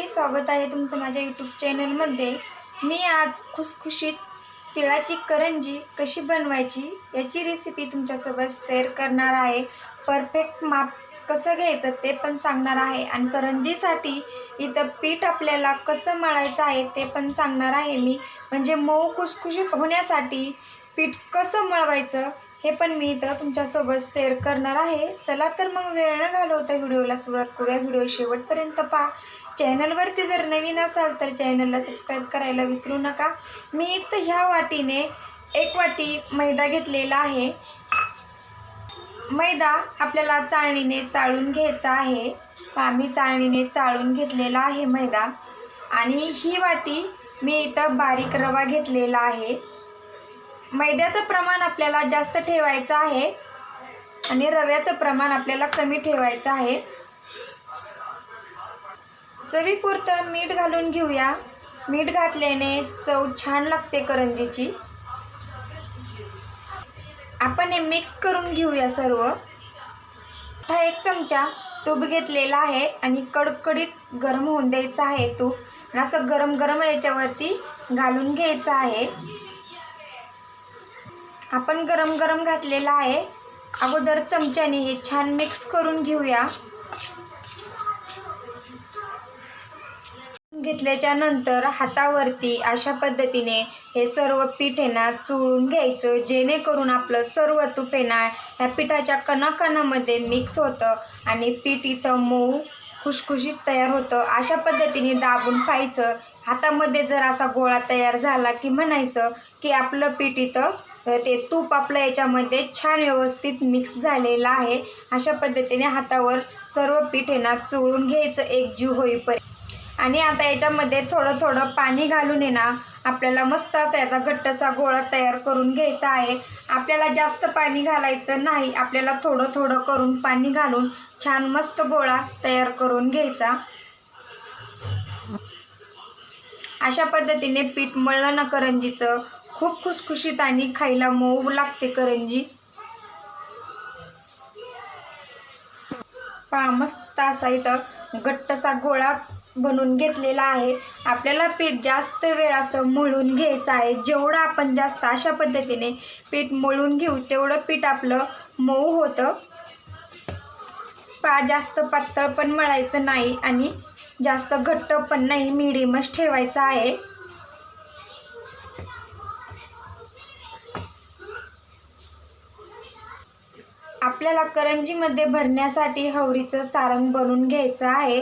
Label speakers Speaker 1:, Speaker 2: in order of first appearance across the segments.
Speaker 1: मंडळी, स्वागत आहे तुमचं माझ्या यूट्यूब चॅनलमध्ये। मी आज खुसखुशीत तिळाची करंजी कशी बनवायची याची रेसिपी तुमच्यासोबत शेअर करणार आहे। परफेक्ट माप कसं घ्यायचं ते पण सांगणार आहे आणि करंजीसाठी इथं पीठ आपल्याला कसं मळायचं आहे ते पण सांगणार आहे मी। म्हणजे मऊ खुसखुशीत होण्यासाठी पीठ कसं मळवायचं हे पण मी इथं तुमच्यासोबत शेअर करणार आहे। चला तर मग वेळ न घालवता व्हिडिओला सुरुवात करूया। व्हिडिओ शेवटपर्यंत पहा। चॅनलवरती जर नवीन असाल तर चॅनलला सबस्क्राईब करायला विसरू नका। मी इथं ह्या वाटीने 1 वाटी मैदा घेतलेला आहे। मैदा आपल्याला चाळणीने चाळून घ्यायचा आहे। मी चाळणीने चाळून घेतलेला आहे मैदा। आणि ही वाटी मी इथं बारीक रवा घेतलेला आहे। मैद्याचं प्रमाण आपल्याला जास्त ठेवायचं आहे आणि रव्याचं प्रमाण आपल्याला कमी ठेवायचं आहे। चवीपुरतं मीठ घालून घेऊया। मीठ घातल्याने चव छान लागते करंजीची। आपण हे मिक्स करून घेऊया सर्व। हा 1 चमचा तूप घेतलेला आहे आणि कडकडीत गरम होऊन द्यायचं आहे तूप। असं गरम गरम याच्यावरती घालून घ्यायचं आहे। आपण गरम गरम घातलेला आहे। अगोदर चमच्याने हे छान मिक्स करून घेऊया। घेतल्याच्या नंतर हातावरती अशा पद्धतीने हे सर्व पीठ आहे ना चोळून घ्यायचं, जेणेकरून आपलं सर्व तूप आहे ना ह्या पिठाच्या कणाकणामध्ये मिक्स होतं आणि पीठ इथं मऊ खुसखुशीत तयार होतं। अशा पद्धतीने दाबून पाहायचं। हातामध्ये जर असा गोळा तयार झाला की म्हणायचं की आपलं पीठ इथं ते तूप आपलं याच्यामध्ये छान व्यवस्थित मिक्स झालेलं आहे। अशा पद्धतीने हातावर सर्व पीठ आहे ना चोळून घ्यायचं एकजीव होईपर्यंत। आणि आता याच्यामध्ये थोडं थोडं पाणी घालून आहे ना आपल्याला मस्त असा याचा घट्टसा गोळा तयार करून घ्यायचा आहे। आपल्याला जास्त पाणी घालायचं नाही, आपल्याला थोडं थोडं करून पाणी घालून छान मस्त गोळा तयार करून घ्यायचा। अशा पद्धतीने पीठ मळलं ना करंजीचं खूप खुसखुशीत आणि खायला मऊ लागते करंजी। पहा मस्त असा इथं घट्टसा गोळा बनवून घेतलेला आहे। आपल्याला पीठ जास्त वेळ असं मळून घ्यायचं आहे। जेवढं आपण जास्त अशा पद्धतीने पीठ मळून घेऊ तेवढं पीठ आपलं मऊ होतं। पहा जास्त पातळ पण मळायचं नाही आणि जास्त घट्ट पण नाही, मीडियमच ठेवायचं आहे। आपल्याला करंजीमध्ये भरण्यासाठी हवरीचं सारण बनवून घ्यायचं आहे।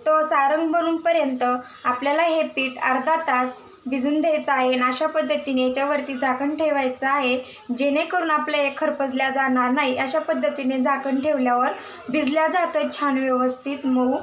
Speaker 1: तो सारण बनूपर्यंत आपल्याला हे पीठ अर्धा तास भिजून द्यायचं आहे आणि अशा पद्धतीने याच्यावरती झाकण ठेवायचं आहे, जेणेकरून आपल्या हे खरपसल्या जाणार नाही। अशा पद्धतीने झाकण ठेवल्यावर भिजल्या जातं छान व्यवस्थित मऊ।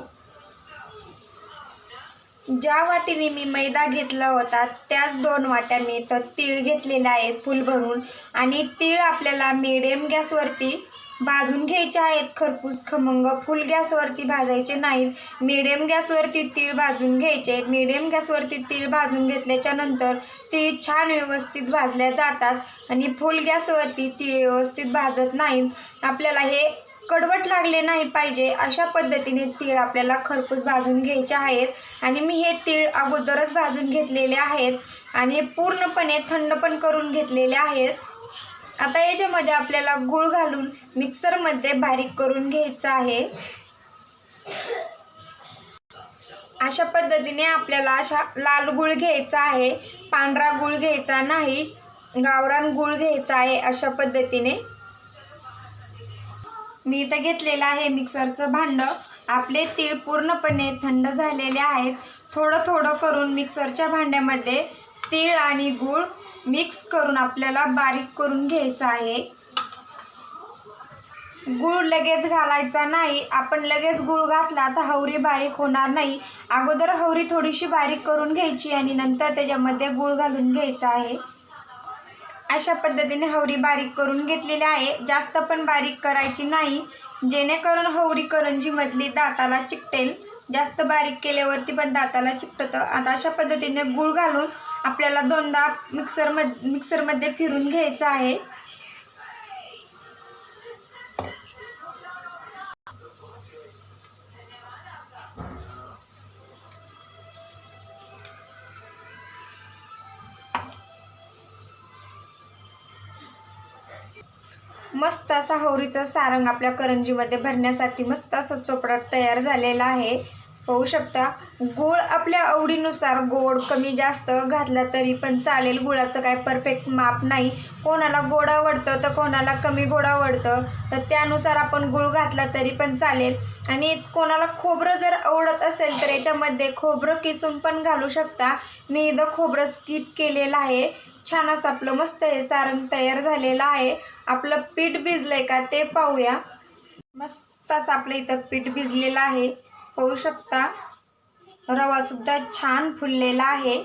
Speaker 1: ज्या वाटीने मी मैदा घेतला होता त्याच 2 वाट्या मी तर तीळ घेतलेले आहेत फुल भरून। आणि तीळ आपल्याला मिडियम गॅसवरती भाजून घ्यायचे आहेत, खरपूस खमंग। फुल गॅसवरती भाजायचे नाहीत, मिडियम गॅसवरती तीळ भाजून घ्यायचे। मिडियम गॅसवरती तीळ भाजून घेतल्याच्या नंतर तीळ छान व्यवस्थित भाजल्या जातात आणि फुल गॅसवरती तीळ व्यवस्थित भाजत नाहीत। आपल्याला हे कडवट लागले नाही पाहिजे अशा पद्धतीने तीळ आपल्याला खरपूस भाजून घ्यायचे आहेत। आणि मी हे तीळ अगोदरच भाजून घेतलेले आहेत आणि पूर्णपणे थंड पण करून घेतलेले आहेत। आता याच्यामध्ये आपल्याला गूळ घालून मिक्सरमध्ये बारीक करून घ्यायचं आहे। अशा पद्धतीने आपल्याला अशा लाल गूळ घ्यायचा आहे, पांढरा गूळ घ्यायचा नाही, गावरान गूळ घ्यायचा आहे। अशा पद्धतीने मी इथं घेतलेलं आहे मिक्सरचं भांडं। आपले तीळ पूर्णपणे थंड झालेले आहेत। थोडं थोडं करून मिक्सरच्या भांड्यामध्ये तीळ आणि गूळ मिक्स करून आपल्याला बारीक करून घ्यायचं आहे। गूळ लगेच घालायचा नाही, आपण लगेच गूळ घातला तर हवरी बारीक होणार नाही। अगोदर हवरी थोडीशी बारीक करून घ्यायची आणि नंतर त्याच्यामध्ये गूळ घालून घ्यायचा आहे। अशा पद्धतीने हवरी बारीक करून घेतलेली आहे। जास्त पण बारीक करायची नाही, जेणेकरून हवरी करंजीमधली दाताला चिकटेल। जास्त बारीक केल्यावरती पण दाताला चिकटतं। आता अशा पद्धतीने गूळ घालून आपल्याला 2दा मिक्सरमध्ये फिरून घ्यायचं आहे। मस्त असा हवरीचं सारंग आपल्या करंजीमध्ये भरण्यासाठी मस्त असं चोपडाट तयार झालेला आहे. पाहू शकता. गूळ आपल्या आवडीनुसार गोड कमी जास्त घातला तरी पण चालेल. गुळाचं काय परफेक्ट माप नाही. कोणाला गोड आवडतं तर कोणाला कमी गोड आवडतं, तर त्यानुसार आपण गूळ घातला तरी पण चालेल. आणि कोणाला खोबरं जर आवडत असेल तर याच्यामध्ये खोबरं किसून पण घालू शकता. मी इथं खोबरं स्किप केलेलं आहे. छान असं आपलं मस्त हे सारंग तयार झालेलं आहे. आपलं पीठ भिजलंय का ते पाहूया. मस्त असं आपलं इथं पीठ भिजलेलं आहे. पाहू शकता. रवा सुद्धा छान फुललेला आहे.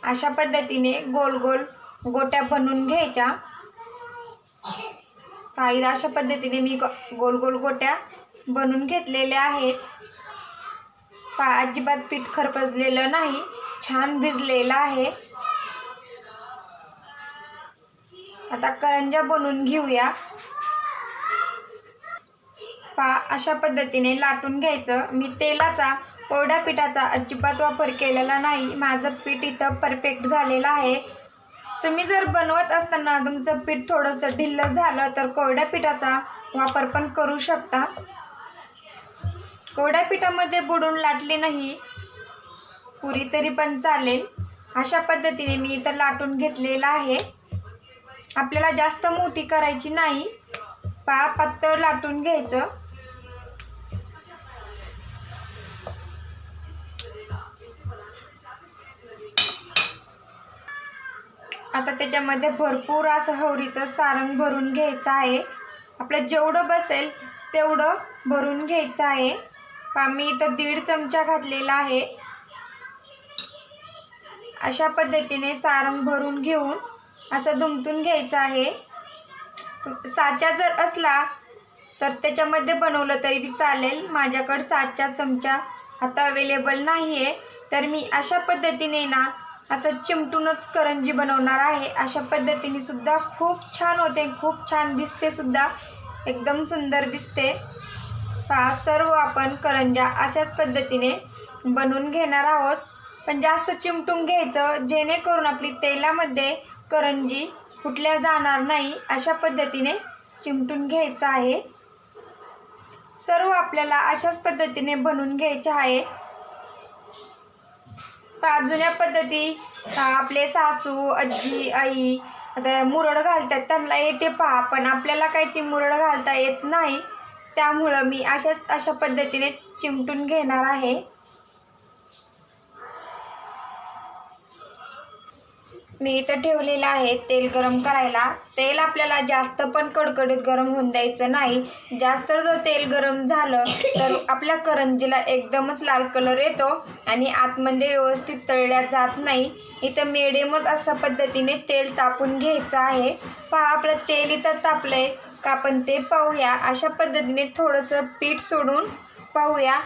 Speaker 1: अशा पद्धतीने गोल गोल गोट्या बनवून घ्यायच्या. काही अशा पद्धतीने मी गोल गोल गोट्या बनवून घेतलेल्या आहेत. अजिबात पीठ खरपसलेलं नाही, छान भिजलेलं आहे. आता करंज्या बनवून घेऊया. अशा पद्धतीने लाटून घ्यायचं. मी तेलाचा कोरड्या पिठाचा अजिबात वापर केलेला नाही. माझं पीठ इथं परफेक्ट झालेलं आहे. तुम्ही जर बनवत असताना तुमचं पीठ थोडंसं ढिल्लं झालं तर कोरड्या पिठाचा वापर पण करू शकता. कोरड्या पिठामध्ये बुडून लाटली नाही पुरी तरी पण चालेल. अशा पद्धतीने मी इथं लाटून घेतलेलं आहे. आपल्याला जास्त मोठी करायची नाही. पातळ लाटून घ्यायचं. आता त्याच्यामध्ये भरपूर असं हवरीचं सारंग भरून घ्यायचं आहे. आपलं जेवढं बसेल तेवढं भरून घ्यायचं आहे. मी इथं 1.5 चमचा घातलेला आहे. अशा पद्धतीने सारंग भरून घेऊन असं दुमटून घ्यायचं आहे. साचा जर असला तर त्याच्यामध्ये बनवलं तरी बी चालेल. माझ्याकडे साचा चमचा आता अवेलेबल नाही आहे, तर मी अशा पद्धतीने ना असं चिमटूनच करंजी बनवणार आहे. अशा पद्धतीने सुद्धा खूप छान होते, खूप छान दिसते सुद्धा, एकदम सुंदर दिसते. सर्व आपण करंज्या अशाच पद्धतीने बनवून घेणार आहोत. पण जास्त चिमटून घ्यायचं जेणेकरून आपली तेलामध्ये करंजी फुटल्या जाणार नाही. अशा पद्धतीने चिमटून घ्यायचं आहे. सर्व आपल्याला अशाच पद्धतीने बनवून घ्यायचे आहे. जुन्या पद्धती आपले सासू आजी आई आता मुरड घालतात त्यांना येते पहा, पण आपल्याला काही ती मुरड घालता येत नाही. त्यामुळं मी अशा पद्धतीने चिमटून घेणार आहे. मी इथं ठेवलेलं आहे तेल गरम करायला. तेल आपल्याला जास्त पण कडकडीत गरम होऊन द्यायचं नाही. जास्त जर तेल गरम झालं तर आपल्या करंजीला एकदमच लाल कलर येतो आणि आतमध्ये व्यवस्थित तळल्या जात नाही. इथं मिडियमच अशा पद्धतीने तेल तापून घ्यायचं आहे. आपलं तेल इथं तापलंय का आपण ते पाहूया. अशा पद्धतीने थोडंसं पीठ सोडून पाहूया.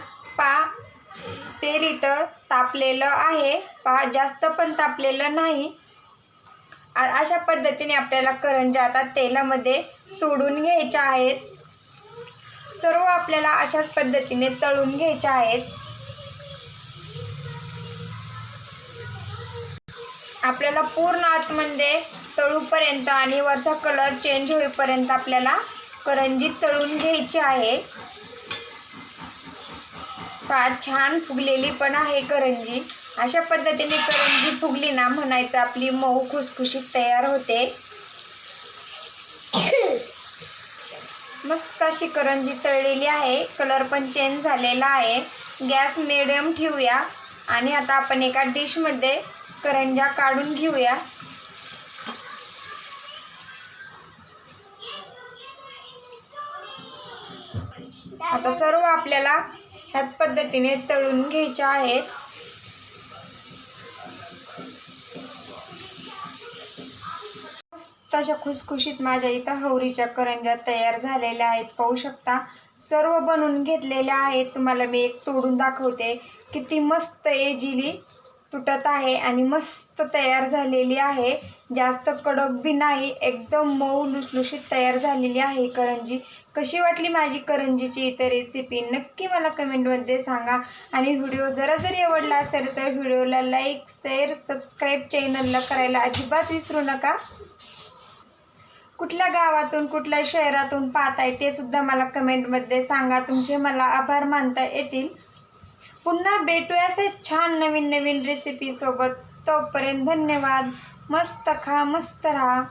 Speaker 1: तेल इथं तापलेलं आहे. जास्त पण तापलेलं नाही. अशा पद्धतीने आपल्याला करंज्या आता तेलामध्ये सोडून घ्यायच्या आहेत. सर्व आपल्याला अशाच पद्धतीने तळून घ्यायच्या आहेत. आपल्याला पूर्ण आतमध्ये तळूपर्यंत आणि वरचा कलर चेंज होईपर्यंत आपल्याला करंजी तळून घ्यायची आहे. छान फुगलेली पण आहे करंजी. अशा पद्धतीने करंजी फुगली ना म्हणायचं आपली मऊ खुसखुशीत तयार होते. मस्त अशी करंजी तळलेली आहे. कलर पण चेंज झालेला आहे. गॅस मिडियम ठेवूया आणि आता आपण एका डिशमध्ये करंज्या काढून घेऊया. आता सर्व आपल्याला ह्याच पद्धतीने तळून घ्यायच्या आहेत. तशा खुसखुशीत माझ्या इथं हवरीच्या करंज्या तयार झालेल्या आहेत. पाहू शकता. सर्व बनवून घेतलेल्या आहेत. तुम्हाला मी एक तोडून दाखवते. किती मस्त इझिली तुटत आहे आणि मस्त तयार झालेली आहे. जास्त कडक भी नाही, एकदम मऊ लुसलुशीत तयार झालेली आहे करंजी. कशी वाटली माझी करंजीची इतर रेसिपी नक्की मला कमेंटमध्ये सांगा. आणि व्हिडिओ जरी आवडला असेल तर व्हिडिओला लाईक शेअर सबस्क्राईब चॅनलला करायला अजिबात विसरू नका. कुठल्या गावातून कुठल्या शहरातून पाहताय ते सुद्धा मला कमेंटमध्ये सांगा. तुमचे मला आभार मानता येतील. पुन्हा भेटूया असे छान नवीन नवीन रेसिपीसोबत. तोपर्यंत धन्यवाद. मस्त खा, मस्त राहा.